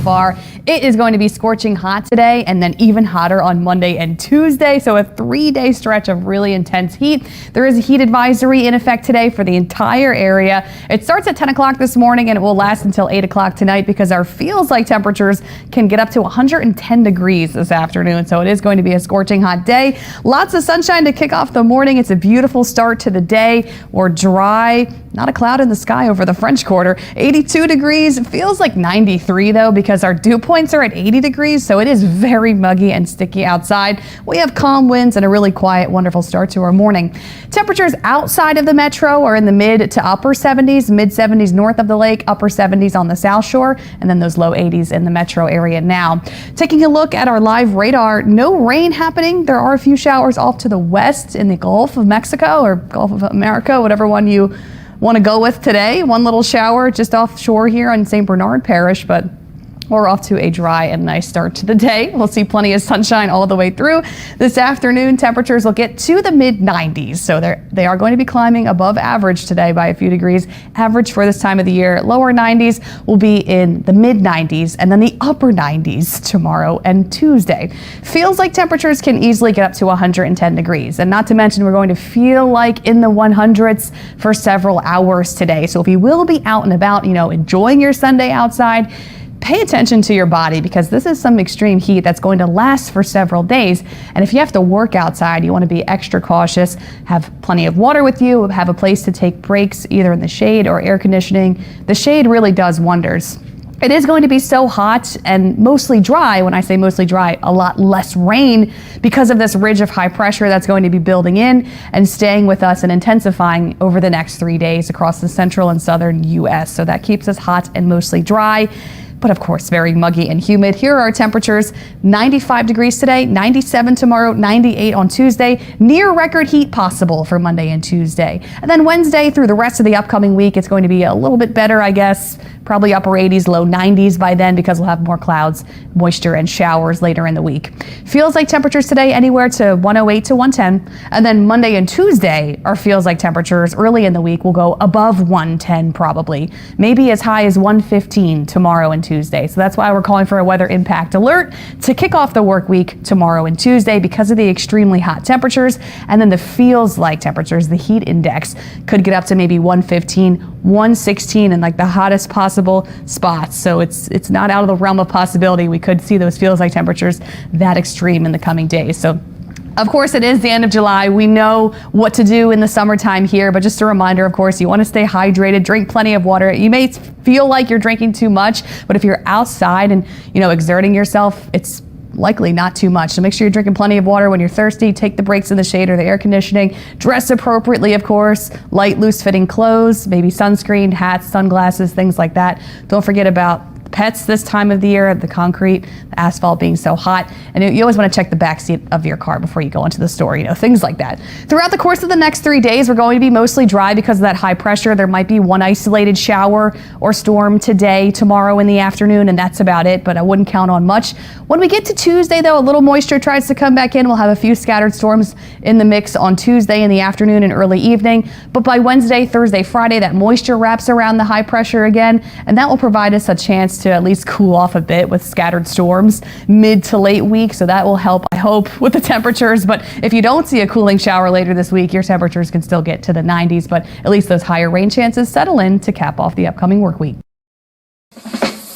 far. It is going to be scorching hot today and then even hotter on Monday and Tuesday. So a 3-day stretch of really intense heat. There is a heat advisory in effect today for the entire area. It starts at 10 o'clock this morning and it will last until 8 o'clock tonight because our feels like temperatures can get up to 110 degrees this afternoon. So it is going to be a scorching hot day. Lots of sunshine to kick off the morning. It's a beautiful start to the day. We're dry. Not a cloud in the sky over the French Quarter. 82 degrees. It feels like 93 though because our dew points are at 80 degrees. So it is very muggy and sticky outside. We have calm winds and a really quiet, wonderful start to our morning. Temperatures outside of the metro are in the mid to upper 70s, mid 70s north of the lake, upper 70s on the South Shore, and then those low 80s in the metro area now. Taking a look at our live radar, no rain happening. There are a few showers off to the west in the Gulf of Mexico or Gulf of America, whatever one you want to go with today. One little shower just offshore here in St. Bernard Parish, but we're off to a dry and nice start to the day. We'll see plenty of sunshine all the way through. This afternoon, temperatures will get to the mid 90s. So they are going to be climbing above average today by a few degrees. Average for this time of the year, lower 90s will be in the mid 90s and then the upper 90s tomorrow and Tuesday. Feels like temperatures can easily get up to 110 degrees. And not to mention, we're going to feel like in the 100s for several hours today. So if you will be out and about, enjoying your Sunday outside, pay attention to your body because this is some extreme heat that's going to last for several days. And if you have to work outside, you want to be extra cautious. Have plenty of water with you, have a place to take breaks either in the shade or air conditioning. The shade really does wonders. It is going to be so hot and mostly dry. When I say mostly dry, a lot less rain because of this ridge of high pressure that's going to be building in and staying with us and intensifying over the next 3 days across the central and southern U.S. So that keeps us hot and mostly dry, but of course very muggy and humid. Here are our temperatures: 95 degrees today, 97 tomorrow, 98 on Tuesday. Near record heat possible for Monday and Tuesday. And then Wednesday through the rest of the upcoming week, it's going to be a little bit better, I guess. Probably upper 80s, low 90s by then because we'll have more clouds, moisture, and showers later in the week. Feels like temperatures today anywhere to 108 to 110. And then Monday and Tuesday, our feels like temperatures early in the week will go above 110 probably. Maybe as high as 115 tomorrow and Tuesday. So that's why we're calling for a weather impact alert to kick off the work week tomorrow and Tuesday because of the extremely hot temperatures. And then the feels like temperatures, the heat index could get up to maybe 115, 116 in like the hottest possible spots. So it's not out of the realm of possibility. We could see those feels like temperatures that extreme in the coming days. So of course, it is the end of July. We know what to do in the summertime here, but just a reminder, of course, you want to stay hydrated, drink plenty of water. You may feel like you're drinking too much, but if you're outside and, exerting yourself, it's likely not too much. So make sure you're drinking plenty of water when you're thirsty. Take the breaks in the shade or the air conditioning. Dress appropriately, of course. Light, loose-fitting clothes, maybe sunscreen, hats, sunglasses, things like that. Don't forget about pets this time of the year, the concrete, the asphalt being so hot. And you always want to check the back seat of your car before you go into the store, things like that. Throughout the course of the next 3 days, we're going to be mostly dry because of that high pressure. There might be one isolated shower or storm today, tomorrow in the afternoon, and that's about it, but I wouldn't count on much. When we get to Tuesday, though, a little moisture tries to come back in. We'll have a few scattered storms in the mix on Tuesday in the afternoon and early evening. But by Wednesday, Thursday, Friday, that moisture wraps around the high pressure again, and that will provide us a chance to at least cool off a bit with scattered storms mid to late week. So that will help, I hope, with the temperatures. But if you don't see a cooling shower later this week, your temperatures can still get to the 90s, but at least those higher rain chances settle in to cap off the upcoming work week.